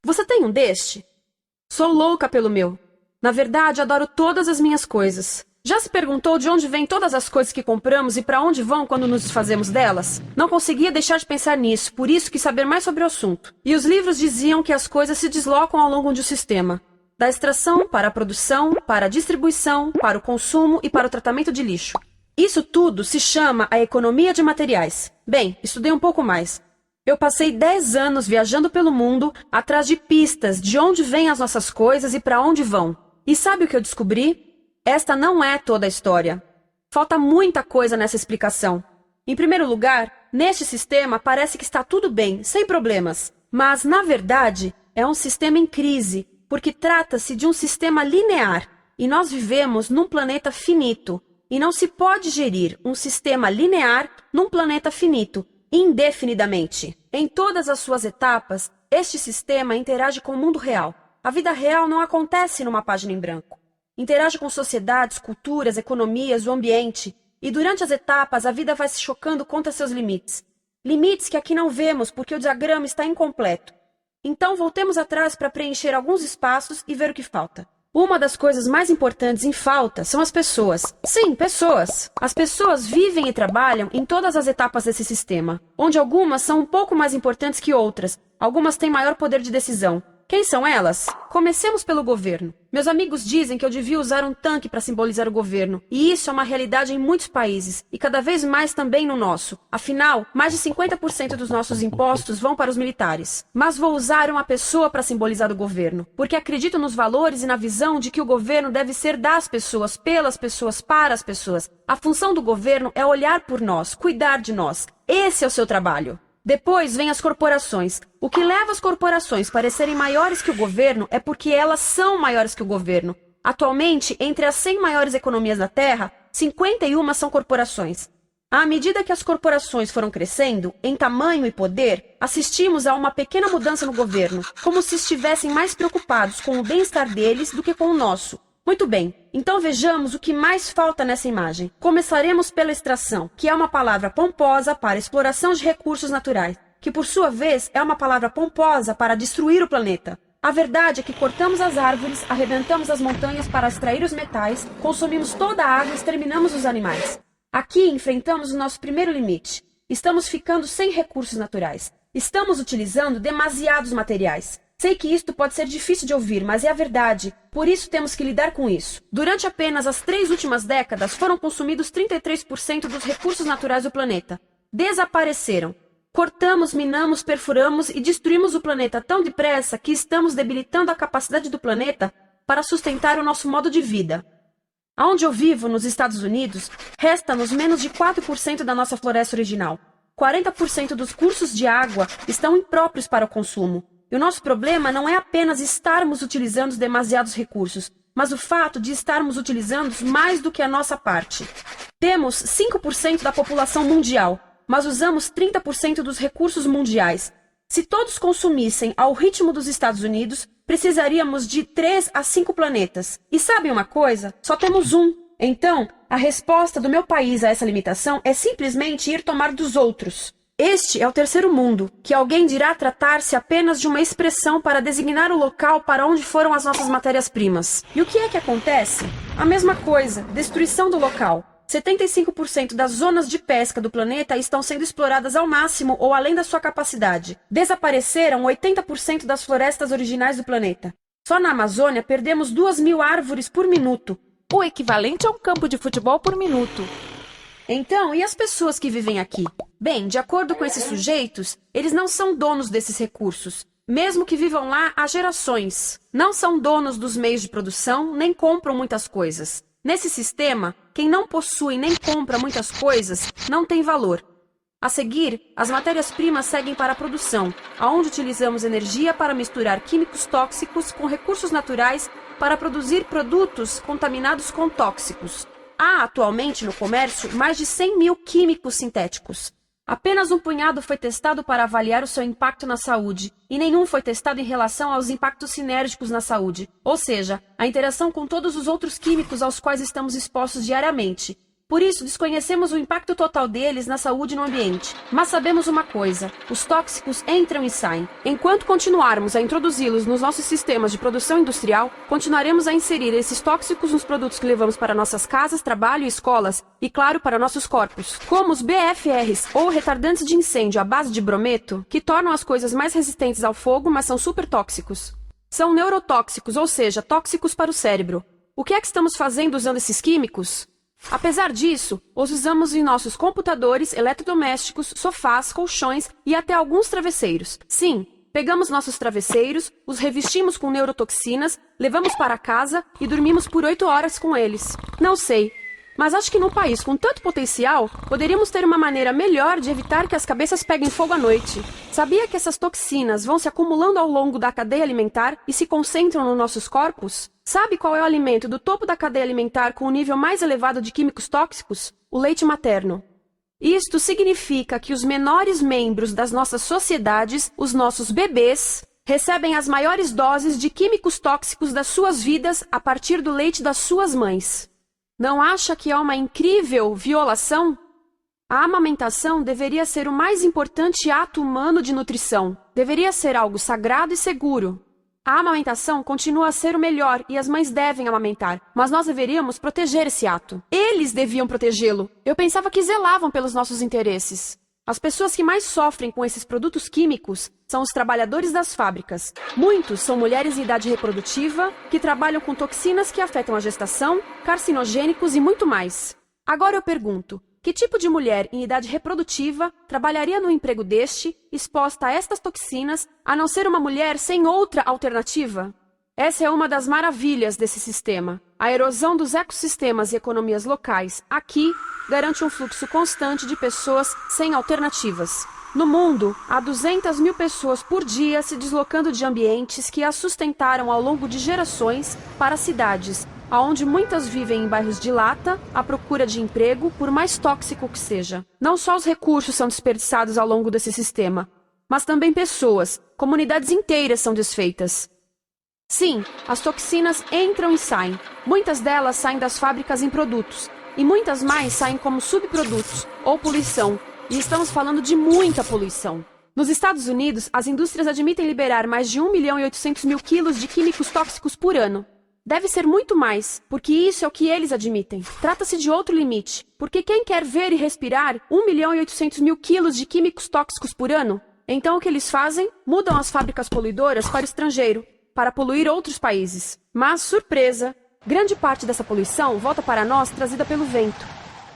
Você tem um deste? Sou louca pelo meu. Na verdade, adoro todas as minhas coisas. Já se perguntou de onde vêm todas as coisas que compramos e para onde vão quando nos desfazemos delas? Não conseguia deixar de pensar nisso, por isso quis saber mais sobre o assunto. E os livros diziam que as coisas se deslocam ao longo de um sistema. Da extração para a produção, para a distribuição, para o consumo e para o tratamento de lixo. Isso tudo se chama a economia de materiais. Bem, estudei um pouco mais. Eu passei 10 anos viajando pelo mundo atrás de pistas de onde vêm as nossas coisas e para onde vão. E sabe o que eu descobri? Esta não é toda a história. Falta muita coisa nessa explicação. Em primeiro lugar, neste sistema parece que está tudo bem, sem problemas. Mas, na verdade, é um sistema em crise, porque trata-se de um sistema linear. E nós vivemos num planeta finito. E não se pode gerir um sistema linear num planeta finito, indefinidamente. Em todas as suas etapas, este sistema interage com o mundo real. A vida real não acontece numa página em branco. Interage com sociedades, culturas, economias, o ambiente. E durante as etapas, a vida vai se chocando contra seus limites. Limites que aqui não vemos porque o diagrama está incompleto. Então, voltemos atrás para preencher alguns espaços e ver o que falta. Uma das coisas mais importantes em falta são as pessoas. Sim, pessoas. As pessoas vivem e trabalham em todas as etapas desse sistema, onde algumas são um pouco mais importantes que outras. Algumas têm maior poder de decisão. Quem são elas? Comecemos pelo governo. Meus amigos dizem que eu devia usar um tanque para simbolizar o governo, e isso é uma realidade em muitos países, e cada vez mais também no nosso. Afinal, mais de 50% dos nossos impostos vão para os militares. Mas vou usar uma pessoa para simbolizar o governo, porque acredito nos valores e na visão de que o governo deve ser das pessoas, pelas pessoas, para as pessoas. A função do governo é olhar por nós, cuidar de nós. Esse é o seu trabalho. Depois vem as corporações. O que leva as corporações a parecerem maiores que o governo é porque elas são maiores que o governo. Atualmente, entre as 100 maiores economias da Terra, 51 são corporações. À medida que as corporações foram crescendo, em tamanho e poder, assistimos a uma pequena mudança no governo, como se estivessem mais preocupados com o bem-estar deles do que com o nosso. Muito bem, então vejamos o que mais falta nessa imagem. Começaremos pela extração, que é uma palavra pomposa para exploração de recursos naturais, que por sua vez é uma palavra pomposa para destruir o planeta. A verdade é que cortamos as árvores, arrebentamos as montanhas para extrair os metais, consumimos toda a água e exterminamos os animais. Aqui enfrentamos o nosso primeiro limite. Estamos ficando sem recursos naturais. Estamos utilizando demasiados materiais. Sei que isto pode ser difícil de ouvir, mas é a verdade. Por isso temos que lidar com isso. Durante apenas as 3 últimas décadas, foram consumidos 33% dos recursos naturais do planeta. Desapareceram. Cortamos, minamos, perfuramos e destruímos o planeta tão depressa que estamos debilitando a capacidade do planeta para sustentar o nosso modo de vida. Onde eu vivo, nos Estados Unidos, resta-nos menos de 4% da nossa floresta original. 40% dos cursos de água estão impróprios para o consumo. E o nosso problema não é apenas estarmos utilizando demasiados recursos, mas o fato de estarmos utilizando mais do que a nossa parte. Temos 5% da população mundial, mas usamos 30% dos recursos mundiais. Se todos consumissem ao ritmo dos Estados Unidos, precisaríamos de 3 a 5 planetas. E sabem uma coisa? Só temos um. Então, a resposta do meu país a essa limitação é simplesmente ir tomar dos outros. Este é o terceiro mundo, que alguém dirá tratar-se apenas de uma expressão para designar o local para onde foram as nossas matérias-primas. E o que é que acontece? A mesma coisa, destruição do local. 75% das zonas de pesca do planeta estão sendo exploradas ao máximo ou além da sua capacidade. Desapareceram 80% das florestas originais do planeta. Só na Amazônia perdemos 2.000 árvores por minuto. O equivalente a um campo de futebol por minuto. Então, e as pessoas que vivem aqui? Bem, de acordo com esses sujeitos, eles não são donos desses recursos. Mesmo que vivam lá há gerações. Não são donos dos meios de produção, nem compram muitas coisas. Nesse sistema, quem não possui nem compra muitas coisas não tem valor. A seguir, as matérias-primas seguem para a produção, onde utilizamos energia para misturar químicos tóxicos com recursos naturais para produzir produtos contaminados com tóxicos. Há atualmente no comércio mais de 100.000 químicos sintéticos. Apenas um punhado foi testado para avaliar o seu impacto na saúde, e nenhum foi testado em relação aos impactos sinérgicos na saúde, ou seja, a interação com todos os outros químicos aos quais estamos expostos diariamente. Por isso, desconhecemos o impacto total deles na saúde e no ambiente. Mas sabemos uma coisa: os tóxicos entram e saem. Enquanto continuarmos a introduzi-los nos nossos sistemas de produção industrial, continuaremos a inserir esses tóxicos nos produtos que levamos para nossas casas, trabalho e escolas, e claro, para nossos corpos. Como os BFRs, ou retardantes de incêndio à base de brometo, que tornam as coisas mais resistentes ao fogo, mas são super tóxicos. São neurotóxicos, ou seja, tóxicos para o cérebro. O que é que estamos fazendo usando esses químicos? Apesar disso, os usamos em nossos computadores, eletrodomésticos, sofás, colchões e até alguns travesseiros. Sim, pegamos nossos travesseiros, os revestimos com neurotoxinas, levamos para casa e dormimos por 8 horas com eles. Não sei, mas acho que num país com tanto potencial, poderíamos ter uma maneira melhor de evitar que as cabeças peguem fogo à noite. Sabia que essas toxinas vão se acumulando ao longo da cadeia alimentar e se concentram nos nossos corpos? Sabe qual é o alimento do topo da cadeia alimentar com o nível mais elevado de químicos tóxicos? O leite materno. Isto significa que os menores membros das nossas sociedades, os nossos bebês, recebem as maiores doses de químicos tóxicos das suas vidas a partir do leite das suas mães. Não acha que é uma incrível violação? A amamentação deveria ser o mais importante ato humano de nutrição. Deveria ser algo sagrado e seguro. A amamentação continua a ser o melhor e as mães devem amamentar, mas nós deveríamos proteger esse ato. Eles deviam protegê-lo. Eu pensava que zelavam pelos nossos interesses. As pessoas que mais sofrem com esses produtos químicos são os trabalhadores das fábricas. Muitos são mulheres em idade reprodutiva, que trabalham com toxinas que afetam a gestação, carcinogênicos e muito mais. Agora eu pergunto, que tipo de mulher em idade reprodutiva trabalharia no emprego deste, exposta a estas toxinas, a não ser uma mulher sem outra alternativa? Essa é uma das maravilhas desse sistema. A erosão dos ecossistemas e economias locais aqui garante um fluxo constante de pessoas sem alternativas. No mundo, há 200 mil pessoas por dia se deslocando de ambientes que as sustentaram ao longo de gerações para cidades, onde muitas vivem em bairros de lata, à procura de emprego, por mais tóxico que seja. Não só os recursos são desperdiçados ao longo desse sistema, mas também pessoas, comunidades inteiras são desfeitas. Sim, as toxinas entram e saem. Muitas delas saem das fábricas em produtos, e muitas mais saem como subprodutos, ou poluição. E estamos falando de muita poluição. Nos Estados Unidos, as indústrias admitem liberar mais de 1.800.000 quilos de químicos tóxicos por ano. Deve ser muito mais, porque isso é o que eles admitem. Trata-se de outro limite, porque quem quer ver e respirar 1.800.000 quilos de químicos tóxicos por ano? Então o que eles fazem? Mudam as fábricas poluidoras para o estrangeiro, para poluir outros países. Mas, surpresa, grande parte dessa poluição volta para nós trazida pelo vento.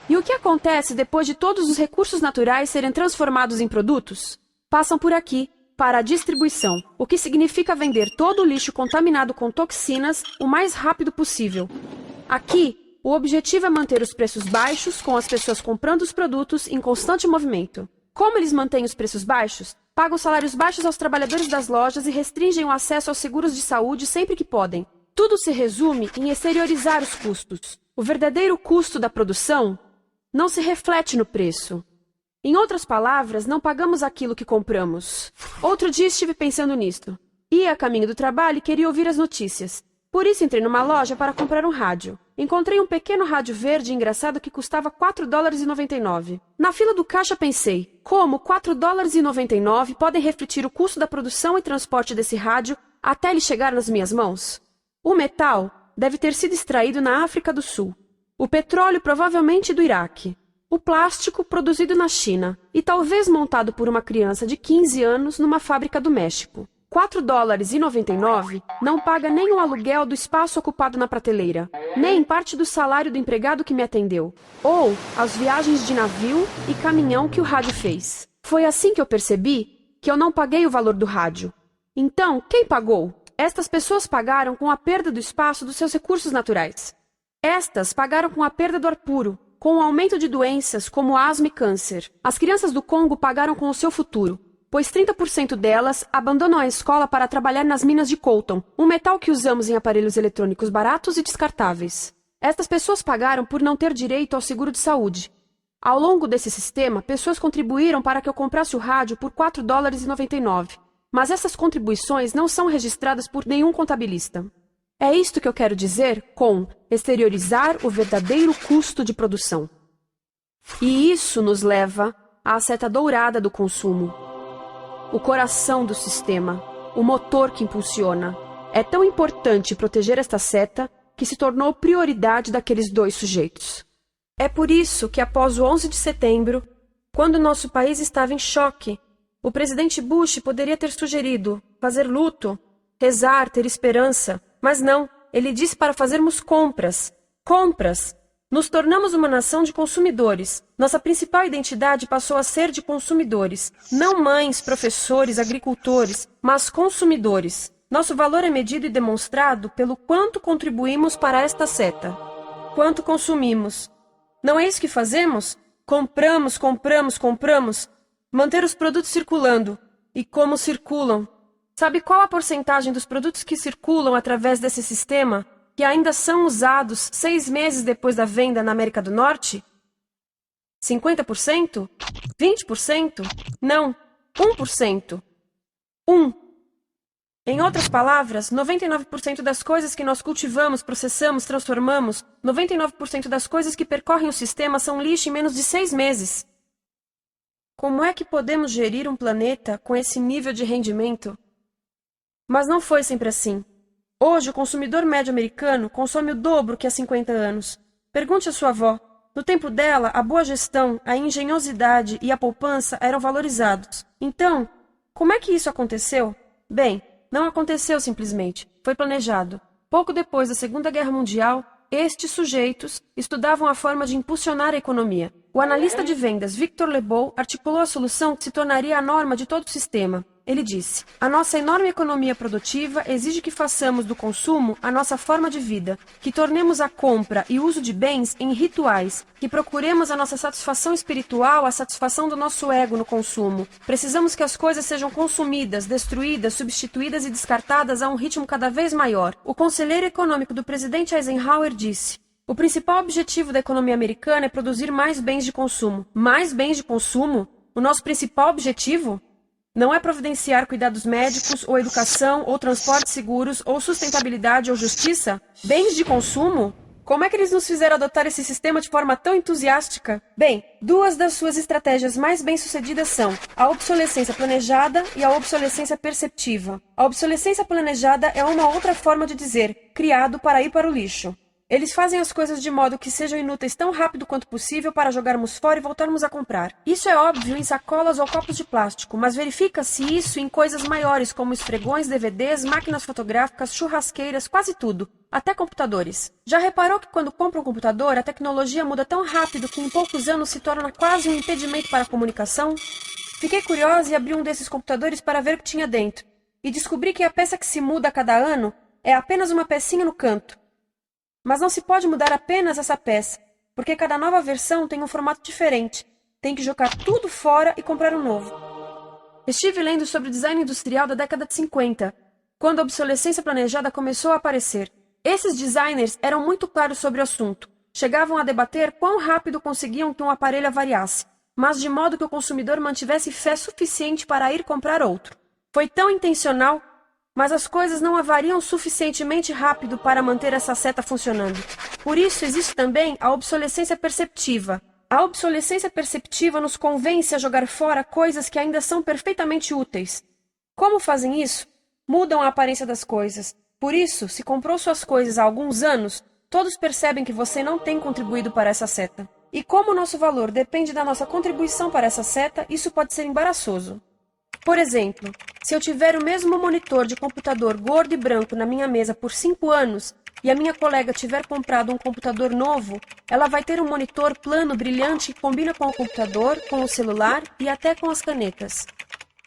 E o que acontece depois de todos os recursos naturais serem transformados em produtos? Passam por aqui, para a distribuição, o que significa vender todo o lixo contaminado com toxinas o mais rápido possível. Aqui, o objetivo é manter os preços baixos, com as pessoas comprando os produtos em constante movimento. Como eles mantêm os preços baixos? Pagam salários baixos aos trabalhadores das lojas e restringem o acesso aos seguros de saúde sempre que podem. Tudo se resume em exteriorizar os custos. O verdadeiro custo da produção não se reflete no preço. Em outras palavras, não pagamos aquilo que compramos. Outro dia estive pensando nisto. Ia a caminho do trabalho e queria ouvir as notícias. Por isso entrei numa loja para comprar um rádio. Encontrei um pequeno rádio verde engraçado que custava $4,99. Na fila do caixa pensei, como $4,99 podem refletir o custo da produção e transporte desse rádio até ele chegar nas minhas mãos? O metal deve ter sido extraído na África do Sul. O petróleo provavelmente do Iraque. O plástico produzido na China e talvez montado por uma criança de 15 anos numa fábrica do México. $4,99 não paga nem o aluguel do espaço ocupado na prateleira, nem parte do salário do empregado que me atendeu, ou as viagens de navio e caminhão que o rádio fez. Foi assim que eu percebi que eu não paguei o valor do rádio. Então, quem pagou? Estas pessoas pagaram com a perda do espaço dos seus recursos naturais. Estas pagaram com a perda do ar puro, com o aumento de doenças como asma e câncer. As crianças do Congo pagaram com o seu futuro, pois 30% delas abandonam a escola para trabalhar nas minas de coltan, um metal que usamos em aparelhos eletrônicos baratos e descartáveis. Estas pessoas pagaram por não ter direito ao seguro de saúde. Ao longo desse sistema, pessoas contribuíram para que eu comprasse o rádio por $4,99. Mas essas contribuições não são registradas por nenhum contabilista. É isto que eu quero dizer com exteriorizar o verdadeiro custo de produção. E isso nos leva à seta dourada do consumo. O coração do sistema, o motor que impulsiona. É tão importante proteger esta seta que se tornou prioridade daqueles dois sujeitos. É por isso que, após o 11 de setembro, quando nosso país estava em choque, o presidente Bush poderia ter sugerido fazer luto, rezar, ter esperança, mas não, ele disse para fazermos compras. Compras! Nos tornamos uma nação de consumidores. Nossa principal identidade passou a ser de consumidores. Não mães, professores, agricultores, mas consumidores. Nosso valor é medido e demonstrado pelo quanto contribuímos para esta seta. Quanto consumimos. Não é isso que fazemos? Compramos, compramos, compramos. Manter os produtos circulando. E como circulam? Sabe qual a porcentagem dos produtos que circulam através desse sistema que ainda são usados 6 meses depois da venda na América do Norte? 50%? 20%? Não, 1%. 1. Em outras palavras, 99% das coisas que nós cultivamos, processamos, transformamos, 99% das coisas que percorrem o sistema são lixo em menos de 6 meses. Como é que podemos gerir um planeta com esse nível de rendimento? Mas não foi sempre assim. Hoje, o consumidor médio americano consome o dobro que há 50 anos. Pergunte à sua avó. No tempo dela, a boa gestão, a engenhosidade e a poupança eram valorizados. Então, como é que isso aconteceu? Bem, não aconteceu simplesmente. Foi planejado. Pouco depois da Segunda Guerra Mundial, estes sujeitos estudavam a forma de impulsionar a economia. O analista de vendas Victor Lebow articulou a solução que se tornaria a norma de todo o sistema. Ele disse: a nossa enorme economia produtiva exige que façamos do consumo a nossa forma de vida, que tornemos a compra e uso de bens em rituais, que procuremos a nossa satisfação espiritual, a satisfação do nosso ego no consumo. Precisamos que as coisas sejam consumidas, destruídas, substituídas e descartadas a um ritmo cada vez maior. O conselheiro econômico do presidente Eisenhower disse: o principal objetivo da economia americana é produzir mais bens de consumo. Mais bens de consumo? O nosso principal objetivo? Não é providenciar cuidados médicos, ou educação, ou transportes seguros, ou sustentabilidade, ou justiça? Bens de consumo? Como é que eles nos fizeram adotar esse sistema de forma tão entusiástica? Bem, 2 das suas estratégias mais bem-sucedidas são a obsolescência planejada e a obsolescência perceptiva. A obsolescência planejada é uma outra forma de dizer criado para ir para o lixo. Eles fazem as coisas de modo que sejam inúteis tão rápido quanto possível para jogarmos fora e voltarmos a comprar. Isso é óbvio em sacolas ou copos de plástico, mas verifica-se isso em coisas maiores como esfregões, DVDs, máquinas fotográficas, churrasqueiras, quase tudo, até computadores. Já reparou que quando compra um computador, a tecnologia muda tão rápido que em poucos anos se torna quase um impedimento para a comunicação? Fiquei curiosa e abri um desses computadores para ver o que tinha dentro, e descobri que a peça que se muda a cada ano é apenas uma pecinha no canto. Mas não se pode mudar apenas essa peça, porque cada nova versão tem um formato diferente. Tem que jogar tudo fora e comprar um novo. Estive lendo sobre o design industrial da década de 50, quando a obsolescência planejada começou a aparecer. Esses designers eram muito claros sobre o assunto. Chegavam a debater quão rápido conseguiam que um aparelho avariasse, mas de modo que o consumidor mantivesse fé suficiente para ir comprar outro. Foi tão intencional, mas as coisas não avariam suficientemente rápido para manter essa seta funcionando. Por isso existe também a obsolescência perceptiva. A obsolescência perceptiva nos convence a jogar fora coisas que ainda são perfeitamente úteis. Como fazem isso? Mudam a aparência das coisas. Por isso, se comprou suas coisas há alguns anos, todos percebem que você não tem contribuído para essa seta. E como o nosso valor depende da nossa contribuição para essa seta, isso pode ser embaraçoso. Por exemplo, se eu tiver o mesmo monitor de computador gordo e branco na minha mesa por 5 anos e a minha colega tiver comprado um computador novo, ela vai ter um monitor plano brilhante que combina com o computador, com o celular e até com as canetas.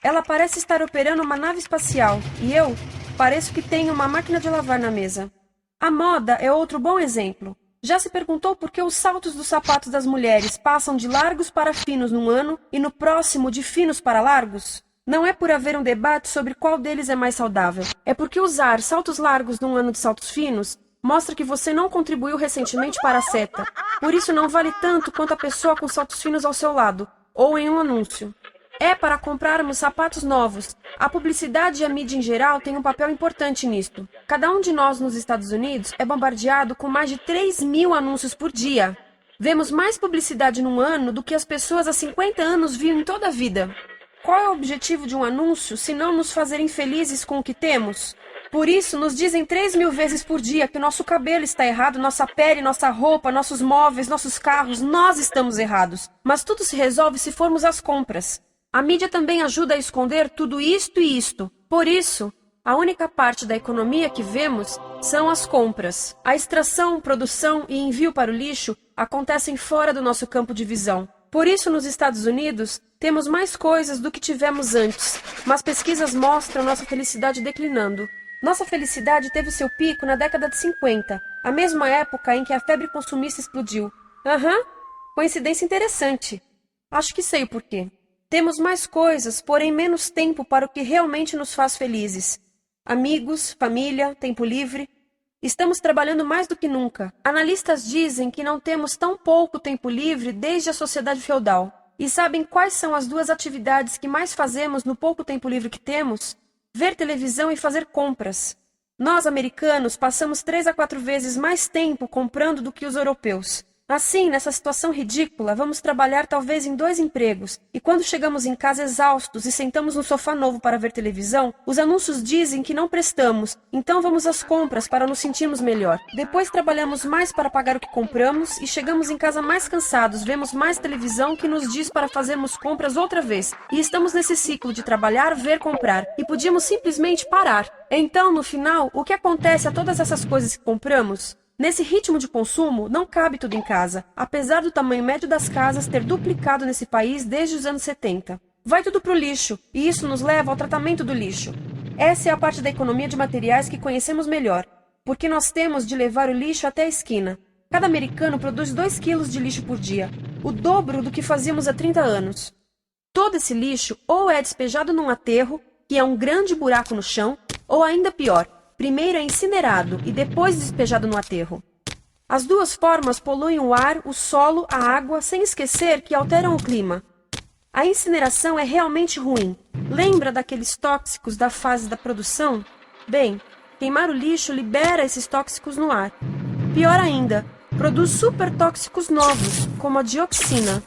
Ela parece estar operando uma nave espacial e eu pareço que tenho uma máquina de lavar na mesa. A moda é outro bom exemplo. Já se perguntou por que os saltos dos sapatos das mulheres passam de largos para finos num ano e no próximo de finos para largos? Não é por haver um debate sobre qual deles é mais saudável. É porque usar saltos largos num ano de saltos finos mostra que você não contribuiu recentemente para a seta. Por isso não vale tanto quanto a pessoa com saltos finos ao seu lado, ou em um anúncio. É para comprarmos sapatos novos. A publicidade e a mídia em geral têm um papel importante nisto. Cada um de nós nos Estados Unidos é bombardeado com mais de 3.000 anúncios por dia. Vemos mais publicidade num ano do que as pessoas há 50 anos viam em toda a vida. Qual é o objetivo de um anúncio se não nos fazerem felizes com o que temos? Por isso, nos dizem 3.000 vezes por dia que nosso cabelo está errado, nossa pele, nossa roupa, nossos móveis, nossos carros, nós estamos errados. Mas tudo se resolve se formos às compras. A mídia também ajuda a esconder tudo isto e isto. Por isso, a única parte da economia que vemos são as compras. A extração, produção e envio para o lixo acontecem fora do nosso campo de visão. Por isso, nos Estados Unidos, temos mais coisas do que tivemos antes, mas pesquisas mostram nossa felicidade declinando. Nossa felicidade teve seu pico na década de 50, a mesma época em que a febre consumista explodiu. Coincidência interessante. Acho que sei o porquê. Temos mais coisas, porém menos tempo para o que realmente nos faz felizes. Amigos, família, tempo livre. Estamos trabalhando mais do que nunca. Analistas dizem que não temos tão pouco tempo livre desde a sociedade feudal. E sabem quais são as duas atividades que mais fazemos no pouco tempo livre que temos? Ver televisão e fazer compras. Nós, americanos, passamos 3 a 4 vezes mais tempo comprando do que os europeus. Assim, nessa situação ridícula, vamos trabalhar talvez em 2 empregos, e quando chegamos em casa exaustos e sentamos no sofá novo para ver televisão, os anúncios dizem que não prestamos, então vamos às compras para nos sentirmos melhor. Depois trabalhamos mais para pagar o que compramos e chegamos em casa mais cansados, vemos mais televisão que nos diz para fazermos compras outra vez, e estamos nesse ciclo de trabalhar, ver, comprar, e podíamos simplesmente parar. Então, no final, o que acontece a todas essas coisas que compramos? Nesse ritmo de consumo, não cabe tudo em casa, apesar do tamanho médio das casas ter duplicado nesse país desde os anos 70. Vai tudo para o lixo, e isso nos leva ao tratamento do lixo. Essa é a parte da economia de materiais que conhecemos melhor, porque nós temos de levar o lixo até a esquina. Cada americano produz 2 quilos de lixo por dia, o dobro do que fazíamos há 30 anos. Todo esse lixo ou é despejado num aterro, que é um grande buraco no chão, ou ainda pior, primeiro é incinerado e depois despejado no aterro. As duas formas poluem o ar, o solo, a água, sem esquecer que alteram o clima. A incineração é realmente ruim. Lembra daqueles tóxicos da fase da produção? Bem, queimar o lixo libera esses tóxicos no ar. Pior ainda, produz supertóxicos novos, como a dioxina.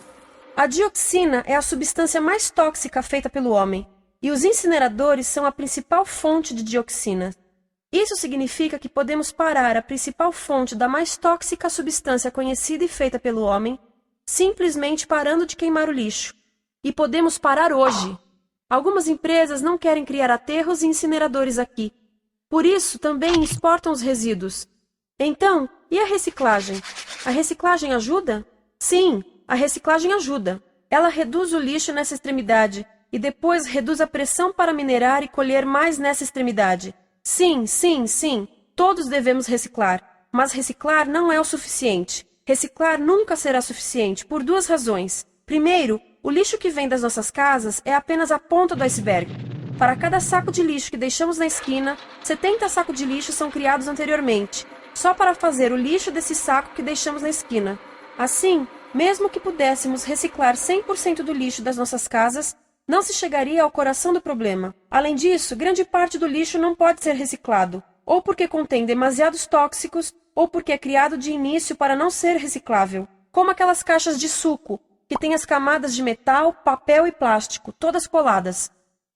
A dioxina é a substância mais tóxica feita pelo homem, e os incineradores são a principal fonte de dioxina. Isso significa que podemos parar a principal fonte da mais tóxica substância conhecida e feita pelo homem, simplesmente parando de queimar o lixo. E podemos parar hoje. Algumas empresas não querem criar aterros e incineradores aqui. Por isso, também exportam os resíduos. Então, e a reciclagem? A reciclagem ajuda? Sim, a reciclagem ajuda. Ela reduz o lixo nessa extremidade e depois reduz a pressão para minerar e colher mais nessa extremidade. Sim, sim, sim, todos devemos reciclar, mas reciclar não é o suficiente. Reciclar nunca será suficiente, por 2 razões. Primeiro, o lixo que vem das nossas casas é apenas a ponta do iceberg. Para cada saco de lixo que deixamos na esquina, 70 sacos de lixo são criados anteriormente, só para fazer o lixo desse saco que deixamos na esquina. Assim, mesmo que pudéssemos reciclar 100% do lixo das nossas casas, não se chegaria ao coração do problema. Além disso, grande parte do lixo não pode ser reciclado, ou porque contém demasiados tóxicos, ou porque é criado de início para não ser reciclável, como aquelas caixas de suco, que têm as camadas de metal, papel e plástico, todas coladas.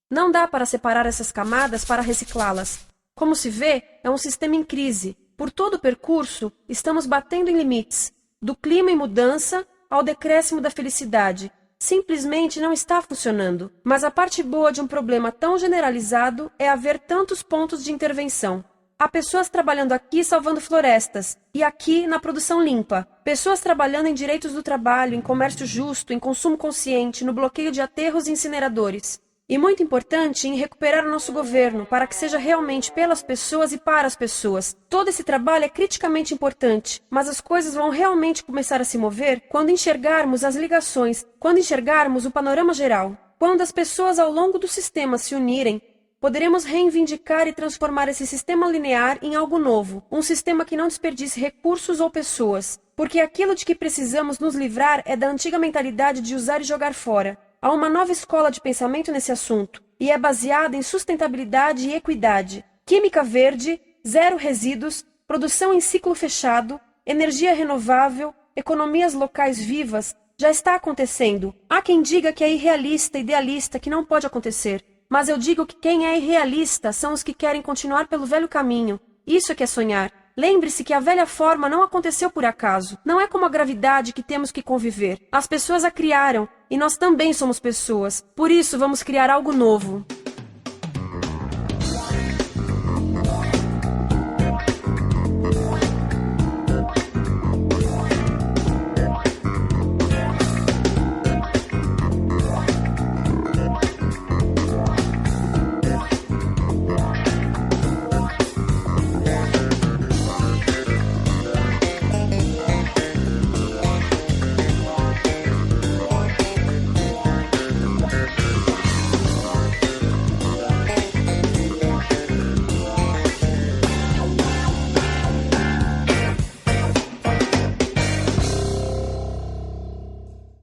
Não dá para separar essas camadas para reciclá-las. Como se vê, é um sistema em crise. Por todo o percurso, estamos batendo em limites, do clima em mudança ao decréscimo da felicidade. Simplesmente não está funcionando. Mas a parte boa de um problema tão generalizado é haver tantos pontos de intervenção. Há pessoas trabalhando aqui salvando florestas, e aqui na produção limpa. Pessoas trabalhando em direitos do trabalho, em comércio justo, em consumo consciente, no bloqueio de aterros e incineradores. E muito importante, em recuperar o nosso governo, para que seja realmente pelas pessoas e para as pessoas. Todo esse trabalho é criticamente importante, mas as coisas vão realmente começar a se mover quando enxergarmos as ligações, quando enxergarmos o panorama geral. Quando as pessoas ao longo do sistema se unirem, poderemos reivindicar e transformar esse sistema linear em algo novo, um sistema que não desperdice recursos ou pessoas, porque aquilo de que precisamos nos livrar é da antiga mentalidade de usar e jogar fora. Há uma nova escola de pensamento nesse assunto, e é baseada em sustentabilidade e equidade, química verde, 0 resíduos, produção em ciclo fechado, energia renovável, economias locais vivas, já está acontecendo. Há quem diga que é irrealista, idealista, que não pode acontecer. Mas eu digo que quem é irrealista são os que querem continuar pelo velho caminho. Isso é que é sonhar. Lembre-se que a velha forma não aconteceu por acaso. Não é como a gravidade que temos que conviver. As pessoas a criaram, e nós também somos pessoas. Por isso, vamos criar algo novo.